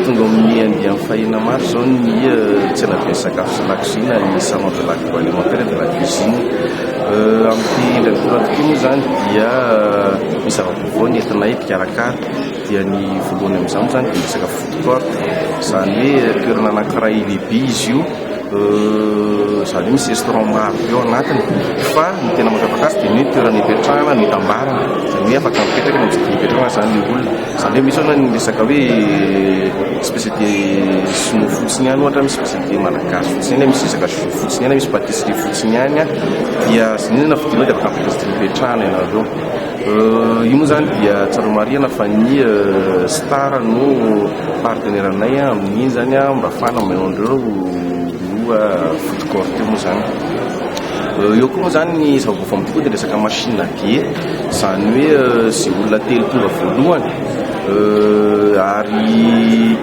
tonga amin'ny andiany fahina maro zao ny tsena be sakafo sy lakozina ny salon de l'agroalimentaire de la cuisine. Amin'ny ndraiky tokoa moa zany dia misy zava-baovao ny entinay mpikarakara dia ny voalohany amin'izany moa zany dia misaka food court, zany hoe toerana anankiray lehibe izy io, zany misy restaurant maro eo anatiny, fa ny tena mampiavaka azy dia ny toerana hipetrahana ny tambarana, zany hoe afaka mipetraka ny hipetrahana zany ny olona, zany hoe misy ny resaka hoe spécialité sinoa fotsiny ihany ohatra, misy spécialité malagasy fotsiny ihany, misy resaka jus fotsiny ihany, misy pâtisserie fotsiny ihany, dia zinina fidinao dia afaka mipetraka ny hipetrahana ianareo. Io moa zany dia tsaro marihana fa ny Star no partenaire anay amin'iny zany mba afahana manondreo food court io moa zany. Eo koa moa zany ny zava-baovao amin'ny tokoa dia resaka machine be, zany hoe zay olona telo tonga voalohany ary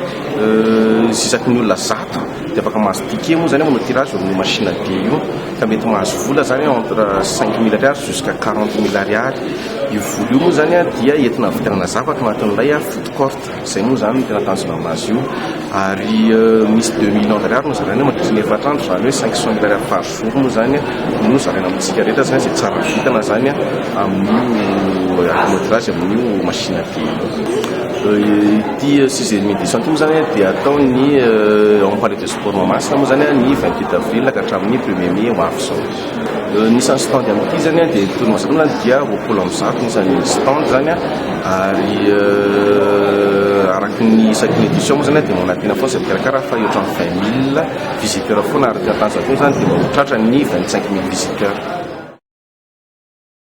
sisaky ny olona zato dia afaka mahazo ticket moa zany manao tirage amin'ny machine be io, ka mety mahazo vola zany entre 5 000 ariary jusqu'à 40 000 ariary. Io vola io moa zany dia entina vitanana zavatra anatin'ilay food court, zay moa zany tena tanjona aminazy io, ary misy 2 millions d'ariary no zaraina mandritra ny efatrandro, zany hoe 500 000 ariary par jour moa zany no zaraina amintsika rehetra zany zay tsara vitana zany amin'io accommodirage amin'io machine be. Ity 6h30 centime zany dia ataony en palais de sport Mahamasina moa zany ny 28 avril ka hatramin'ny 1er mai ho avy zao. Nisan'ny stand amin'ity zany dia toromasana dia roapolo amby zato nisan'ny stand zany, ary araky ny isaky ny édition moa zany dia manantena foana zay mikarakara fa eo hatramin'ny 20 000 visiteurs foana, ary tena tanjona koa zany dia mahatratra ny 25 000 visiteurs.